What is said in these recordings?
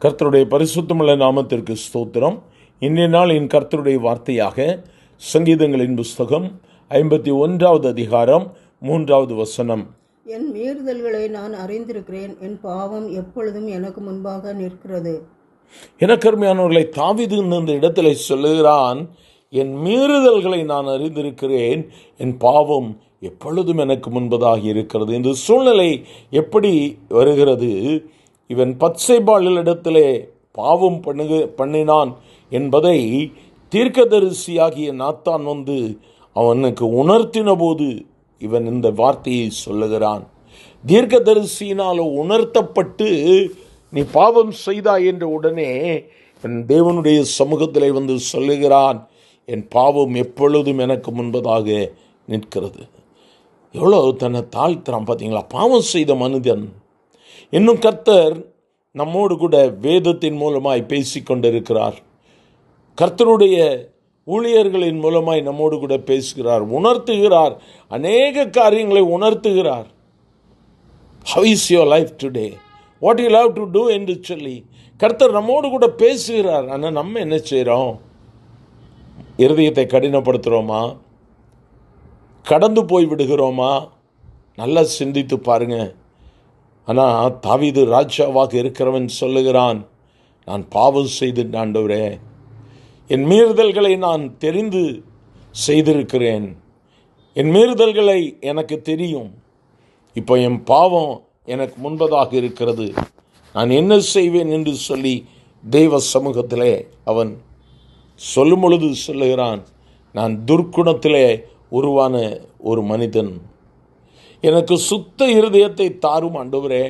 கர்த்தருடைய பரிசுத்தமுள்ள நாமத்திற்கு ஸ்தோத்திரம். இன்றைய நாள் என் கர்த்தருடைய வார்த்தையாக சங்கீதங்களின் புஸ்தகம் 51வது அதிகாரம் 3வது வசனம். என் மீறுதல்களை நான் அறிந்திருக்கிறேன், என் பாவம் எப்பொழுதும் எனக்கு முன்பாக நிற்கிறது. எனக்கருமையானவர்களை, தாவீது இந்த இடத்துல சொல்லுகிறான், என் மீறுதல்களை நான் அறிந்திருக்கிறேன், என் பாவம் எப்பொழுதும் எனக்கு முன்பதாக இருக்கிறது. இந்த சூழ்நிலை எப்படி வருகிறது? இவன் பத்சேபாளிடத்திலே பாவம் பண்ணினான் என்பதை தீர்க்கதரிசியாகிய நாத்தான் அவனுக்கு உணர்த்தின போது இவன் இந்த வார்த்தையை சொல்லுகிறான். தீர்க்கதரிசியினால் உணர்த்தப்பட்டு நீ பாவம் செய்தாய் என்ற உடனே என் தேவனுடைய சமூகத்திலே சொல்லுகிறான், என் பாவம் எப்பொழுதும் எனக்கு முன்பதாக நிற்கிறது. எவ்வளோ தன்னை தாழ்த்துறான் பார்த்தீங்களா? பாவம் செய்த மனிதன். இன்னும் கர்த்தர் நம்மோடு கூட வேதத்தின் மூலமாய் பேசிக்கொண்டிருக்கிறார். கர்த்தருடைய ஊழியர்களின் மூலமாய் நம்மோடு கூட பேசுகிறார், உணர்த்துகிறார், அநேக காரியங்களை உணர்த்துகிறார். How is your life today? What you have to do என்று சொல்லி கர்த்தர் நம்மோடு கூட பேசுகிறார். ஆனால் நம்ம என்ன செய்கிறோம்? இருதயத்தை கடினப்படுத்துகிறோமா? கடந்து போய் விடுகிறோமா? நல்லா சிந்தித்து பாருங்க. ஆனால் தாவீது ராஜாவாக இருக்கிறவன் சொல்லுகிறான், நான் பாவம் செய்துட்டேன் ஆண்டவரே, என் மீறுதல்களை நான் தெரிந்து செய்திருக்கிறேன், என் மீறுதல்களை எனக்கு தெரியும், இப்போ என் பாவம் எனக்கு முன்பதாக இருக்கிறது, நான் என்ன செய்வேன் என்று சொல்லி தெய்வ சமூகத்திலே அவன் சொல்லும் பொழுது சொல்லுகிறான், நான் துர்க்குணத்திலே உருவான ஒரு மனிதன், எனக்கு சுத்த இருதயத்தை தாரும் ஆண்டவரே,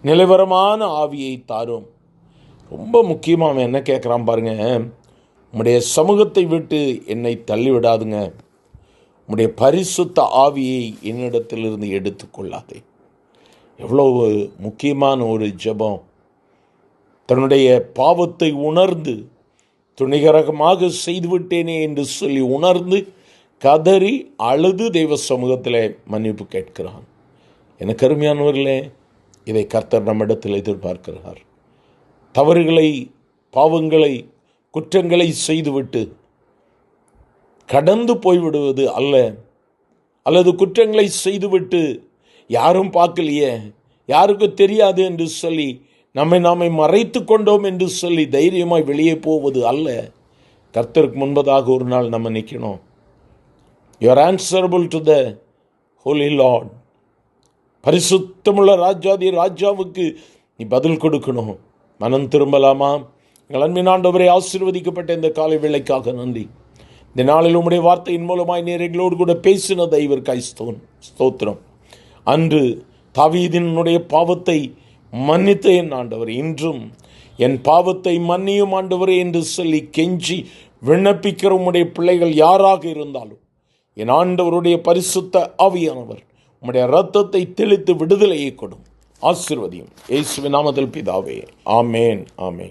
நிலைவரமான ஆவியை தாரும். ரொம்ப முக்கியமாக அவன் என்ன கேட்குறான் பாருங்க, உம்முடைய சமூகத்தை விட்டு என்னை தள்ளிவிடாதுங்க, உம்முடைய பரிசுத்த ஆவியை என்னிடத்திலிருந்து எடுத்துக்கொள்ளாதே. எவ்வளவு முக்கியமான ஒரு ஜெபம். தன்னுடைய பாவத்தை உணர்ந்து துணிகரமாக செய்துவிட்டேனே என்று சொல்லி உணர்ந்து கதறி அழுது தெய்வ சமூகத்தில் மன்னிப்பு கேட்கிறான். எனக்கு அருமையானவர்களே, இதை கர்த்தர் நம்மிடத்தில் எதிர்பார்க்கிறார். தவறுகளை, பாவங்களை, குற்றங்களை செய்துவிட்டு கடந்து போய்விடுவது அல்ல, அல்லது குற்றங்களை செய்துவிட்டு யாரும் பார்க்கலையே, யாருக்கும் தெரியாது என்று சொல்லி நாமே மறைத்து கொண்டோம் என்று சொல்லி தைரியமாய் வெளியே போவது அல்ல. கர்த்தருக்கு முன்பதாக ஒரு நாள் நம்ம நிற்கணும். You are answerable to the Holy Lord. பரிசுத்தமுள்ள ராஜாவுக்கு நீ பதில் கொடுக்கணும். மனம் திரும்பலாமா? எங்கள் அன்பின் ஆண்டவரே, ஆசீர்வதிக்கப்பட்ட இந்த காலை வேளைக்காக நன்றி. இந்த நாளில் உம்முடைய வார்த்தையின் மூலமாய் நீர் எங்களோடு கூட பேசின தெய்வர்க்காய் ஸ்தோத்திரம். அன்று தாவீதினுடைய பாவத்தை மன்னித்த என் ஆண்டவர், இன்றும் என் பாவத்தை மன்னியும் ஆண்டவரே என்று சொல்லி கெஞ்சி விண்ணப்பிக்கிற உம்முடைய பிள்ளைகள் யாராக இருந்தாலும் என் ஆண்டவருடைய பரிசுத்த ஆவியானவர் உம்முடைய இரத்தத்தை தெளித்து விடுதலையை கொடும். ஆசீர்வதியும். இயேசுவின் நாமத்தில் பிதாவே, ஆமேன், ஆமேன்.